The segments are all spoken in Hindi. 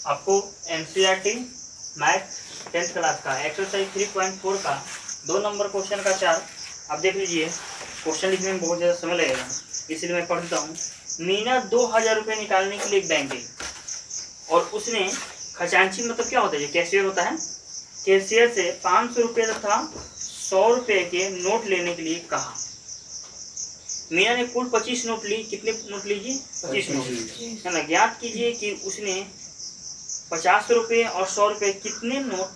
आपको एनसीईआरटी मैथ 10th क्लास का एक्सरसाइज 3.4 का 2 नंबर क्वेश्चन का 4 आप देख लीजिए। क्वेश्चन लिखने में बहुत ज़्यादा समय लगेगा, इसलिए मैं पढ़ देता हूँ। मीना 2000 रुपये निकालने के लिए एक बैंक गई और उसने खजांची मतलब क्या होता है, कैशियर होता है, कैशियर से 500 रुपये तथा 100 रुपये के नोट लेने के लिए कहा। मीना ने कुल 25 नोट ली। कितने नोट लीजिए? 25 नोट, है ना। ज्ञात कीजिए कि उसने 50 रुपये और 100 रुपये कितने नोट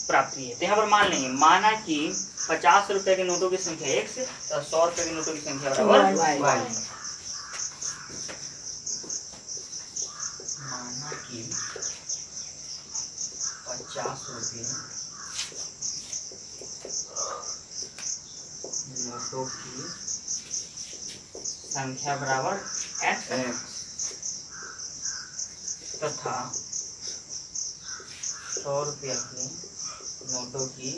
प्राप्त किए। तो यहाँ पर मान लेंगे, माना कि 50 रुपये के नोटों की संख्या x तो 100 रुपये के नोटों की संख्या बराबर y। माना कि 50 रुपये नोटों की संख्या बराबर x तथा 100 रुपये की नोटों की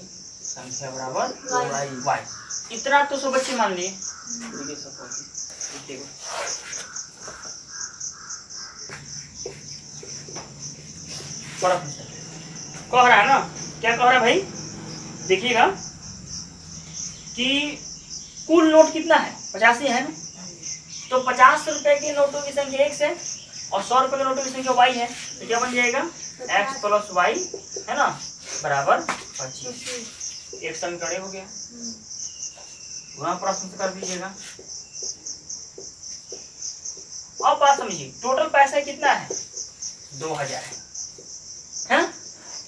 संख्या बराबर y। इतना तो सब बच्चे मान लिए। कह रहा है ना, क्या कह रहा है भाई, देखिएगा कि कुल नोट कितना है, 50 ही है ना। तो 50 रुपए के नोटों की संख्या x है और 100 रुपए के नोटों की संख्या y है। तो क्या बन जाएगा, x प्लस y, है ना, बराबर 25। एक समीकरण हो गया। पूरा प्रश्न कर दीजिएगा। अब बात समझिए, टोटल पैसा कितना है, 2000 है।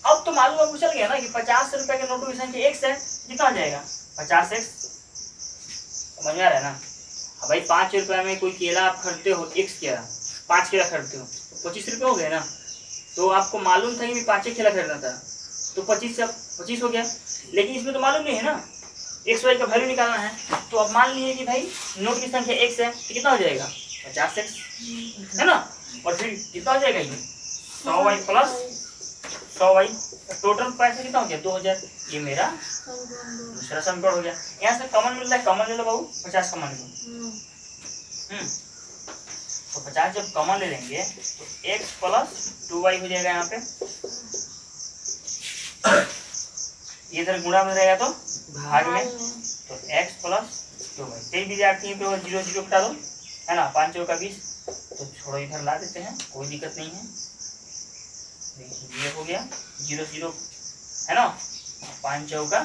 अब तो मालूम आपको चल गया ना कि 50 रुपए के नोटों की संख्या x है, कितना आ जाएगा 50x। समझ में आ रहा है ना। भाई 5 रुपए में कोई केला आप खरीदते हो, x केला 5 केला खरीदते हो, 25 रुपये हो गए ना। तो आपको मालूम था कि 5 केला खरीदना था, तो 25 से 25 हो गया। लेकिन इसमें तो मालूम नहीं है ना, एक्स वाई का वैल्यू निकालना है। तो अब मान लीजिए कि भाई नोट की संख्या x है, तो कितना हो जाएगा 50x, है ना। और फिर कितना हो जाएगा ये 100y प्लस 100y। टोटल पैसा कितना हो गया 2000। ये मेरा दूसरा समीकरण हो गया। यहाँ से कॉमन मिल रहा है, कॉमन ले लो बाबू, 50 कॉमन लो। तो 50 जब कॉमन ले लेंगे तो x प्लस 2y हो जाएगा। यहाँ पे ये इधर गुणा में रहेगा तो भाग में, तो x प्लस 2y। कई विद्यार्थी पे 0 0 घटा दो, है ना, 5 चौका 20। तो छोड़ो, इधर ला देते हैं, कोई दिक्कत नहीं है। देखिए ये हो गया 0 0, है ना, 5 चौका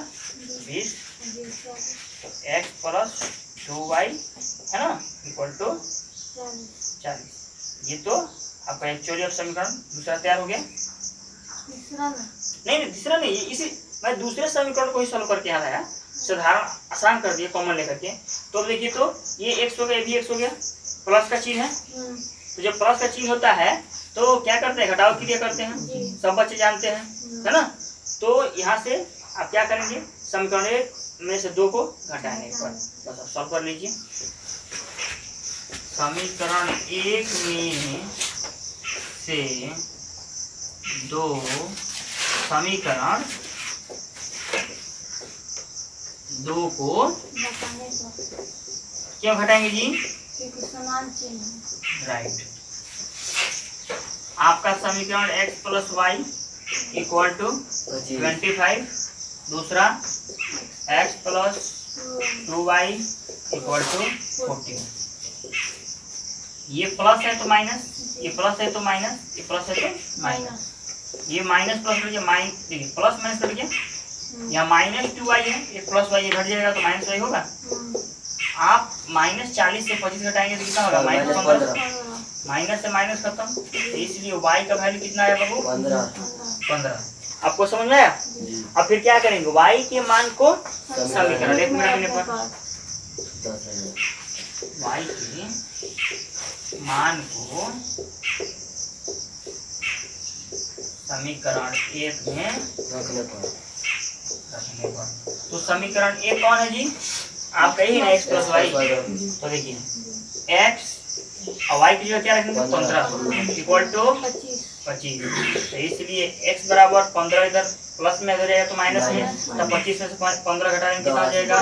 20। तो x प्लस 2y, है ना, इक्वल टू 40। ये तो आपका एक्चुअली अब समीकरण दूसरा तैयार हो गया। नहीं, तीसरा नहीं, इसी मैं दूसरे समीकरण को ही सॉल्व करके आ रहा है, साधारण आसान कर दिए कॉमन लेकर के। तो देखिए, तो ये x हो गया, ये भी x हो गया, प्लस का चिन्ह है। तो जब प्लस का चिन्ह होता है तो क्या करते हैं, घटाव क्रिया करते हैं, सब बच्चे जानते हैं, है ना। तो यहाँ से आप क्या करेंगे, समीकरण 1 में से 2 को घटाएंगे। बस आप सॉल्व कर लीजिए। समीकरण 1 में से 2 समीकरण 2 को क्यों घटाएंगे जी, समान चिन्ह। राइट। आपका समीकरण x plus y equal to 25, दूसरा x plus 2y equal to 14। ये प्लस है तो माइनस, ये प्लस है तो माइनस, ये प्लस है तो माइनस। ये माइनस प्लस कट गया, देखिए प्लस माइनस कट गया। यहाँ माइनस 2y है, ये प्लस y घट जाएगा तो माइनस y होगा। आप माइनस 40 से 25 घटाएंगे तो कितना होगा, माइनस 15। माइनस से माइनस खत्म, तो इसलिए y का वैल्यू कितना आया बाबू, 15। आपको समझ में आया। अब फिर क्या करेंगे, y के मान को समीकरण 1 में रखने पर y के मान को समीकरण 1 में रखने पर। तो समीकरण 1 कौन है जी, आप कहिए ना x प्लस वाई। तो देखिए x और y की जगह क्या रखेंगे, 15 इक्वल टू 25। तो इसलिए x बराबर 15 इधर प्लस में हो जाएगा तो माइनस में, तो 25 में से 15 घटाएंगे कितना हो जाएगा,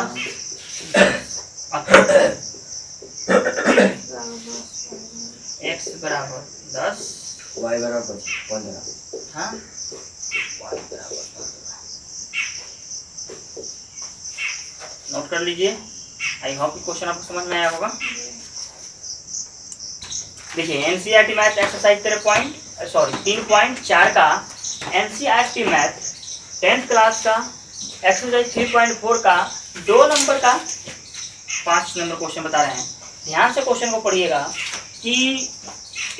x बराबर 10 y बराबर 15। हाँ y बराबर 15। नोट कर लीजिए। आई होप क्वेश्चन आपको समझ में आया होगा। देखिए एनसीईआरटी मैथ एक्सरसाइज 3.4 का एनसीईआरटी मैथ 10th क्लास का एक्सरसाइज 3.4 का 2 नंबर का 5 नंबर क्वेश्चन बता रहे हैं। ध्यान से क्वेश्चन को पढ़िएगा कि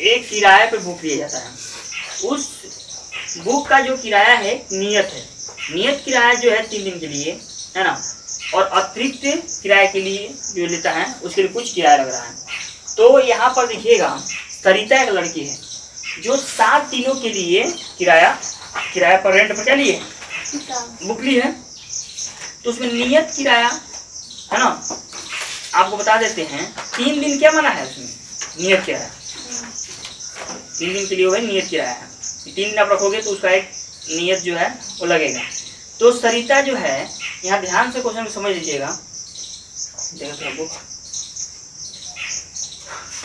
एक किराए पे बुक लिया जाता है। उस बुक का जो किराया है नियत है, नियत किराया जो है 3 दिन के लिए है ना, और अतिरिक्त किराए के लिए जो लेता है उसके लिए कुछ किराया लग रहा है। तो यहाँ पर देखिएगा सरिता एक लड़की है जो 7 दिनों के लिए किराया पर रेंट पर क्या लिए बुक ली है। तो उसमें नियत किराया है ना, आपको बता देते हैं 3 दिन क्या माना है उसमें नियत किराया, 3 दिन के लिए वो है नियत किराया है। 3 दिन आप रखोगे तो उसका एक नियत जो है वो लगेगा। तो सरिता जो है, यहाँ ध्यान से क्वेश्चन को समझ लीजिएगा,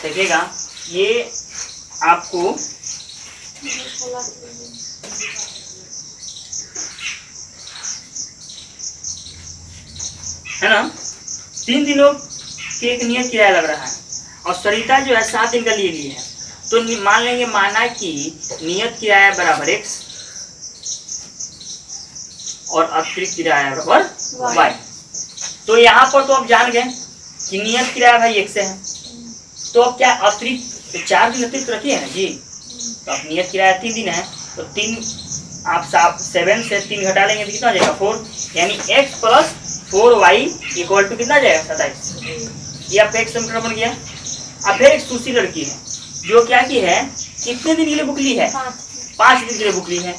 देखिएगा ये आपको है ना 3 दिनों के एक नियत किराया लग रहा है और सरिता जो है 7 दिन का लिए है। तो मान लेंगे माना कि नियत किराया बराबर x और अतिरिक्त किराया बराबर y। तो यहाँ पर तो आप जान गए कि नियत किराया भाई x है। तो अब क्या अतिरिक्त 4 दिन अतिरिक्त रखिए है जी। तो अब नियत किराया 3 दिन है तो 3 आप 7 से 3 घटा लेंगे तो कितना हो जाएगा 4, यानी x plus 4y equal to कितना जाएगा 27। ये आपका एक समीकरण बन गया। अब फिर एक दूसरी लड़की है जो क्या की है, कितने दिन के लिए बुक ली है 5 दिन के लिए बुक ली है,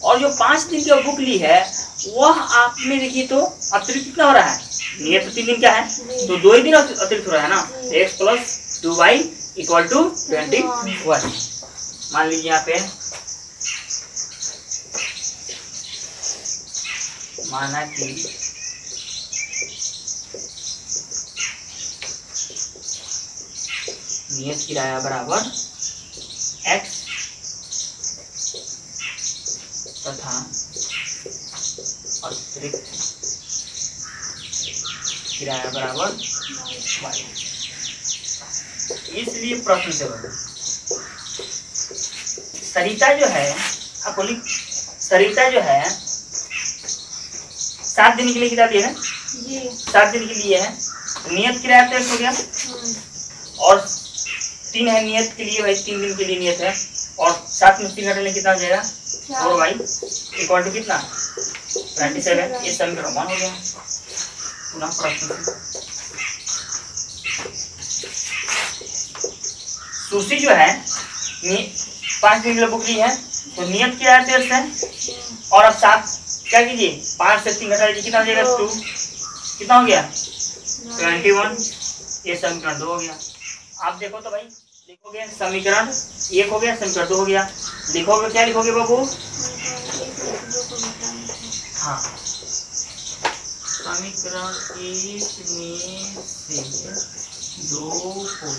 और जो 5 दिन की बुक ली है वह आप में देखिए तो अतिरिक्त कितना हो रहा है, नियत 3 दिन क्या है तो 2 ही दिन अतिरिक्त हो रहा है ना। x plus 2y equal to 21। मान लीजिए यहाँ पे माना कि नियत किराया बराबर x तथा अतिरिक्त किराया बराबर y। इसलिए प्रश्न से सरिता जो है, आपको सरिता जो है 7 दिन के लिए कितना दिया है, 7 दिन के लिए है। नियत किराया तो हो गया और 3 है नियत के लिए भाई, 3 दिन के लिए नियत है, और 7 में 3 घटाने कितना हो जाएगा 4y इक्वल टू कितना 27। ये समीकरण 1 हो गया। पुनः प्रश्न सुशी जो है 5 दिन के लिए बुक ली है तो नियत किराया 13 है, और अब 7 क्या कीजिए 5 से 3 घटा लीजिए कितना हो जाएगा 2, कितना हो गया 21। ये समीकरण 2 हो गया। आप देखो तो भाई लिखोगे समीकरण 1 हो गया, समीकरण 2 हो गया। लिखोगे क्या लिखोगे बाबू, हाँ समीकरण 1 में से 2 को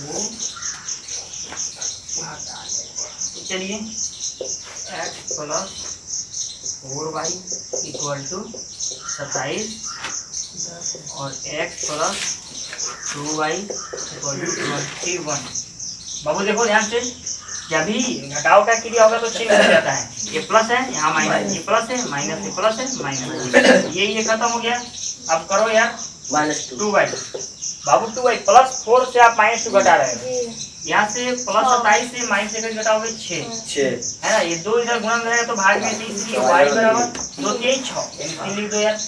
हटा दें। तो चलिए x plus 4y equal to 27 और x plus 2y equal to 21। बाबू देखो ध्यान से, जब भी घटाव का क्रिया होगा तो चिन्ह हो जाता है, ये प्लस है यहाँ माइनस, ये प्लस है माइनस, ये प्लस है माइनस, ये खत्म हो गया। अब करो यार -2y, बाबू 2y प्लस 4 से आप -2 घटा रहे हो, यहाँ से प्लस 27 से माइनस से घटाओगे 6 है ना, ये 2 इधर गुणन रहेगा तो भाग में 3, इसलिए y बराबर 2 3 6 3 लिख दो यार।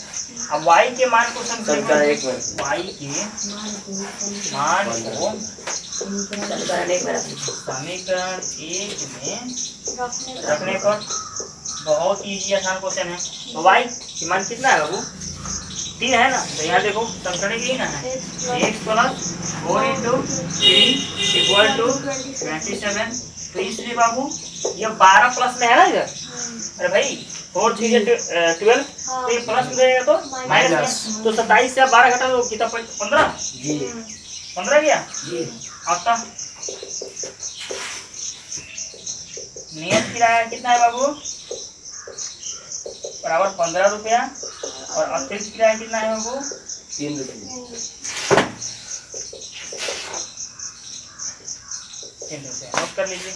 अब y के मान को समीकरण y के मान को समीकरण 1 में रखने पर बहुत इजी आसान क्वेश्चन है। तो y के मान कितना है बाबू 3 है ना, तो यहाँ देखो समीकरण की ना है x प्लस 4 × 3 इक्वल टू 27। तो इसलिए बाबू ये 12 प्लस में है ना इधर, अरे भाई 4 3 12, तो ये प्लस में रहेगा तो माइनस में, तो 27 से 12 घटा दो कितना 15 15 गया। आता नियत किराया कितना है बाबू? बराबर 15 रुपया। और अतिरिक्त किराया कितना है बाबू? 3 रुपये। 3 रुपया। नोट कर लीजिए।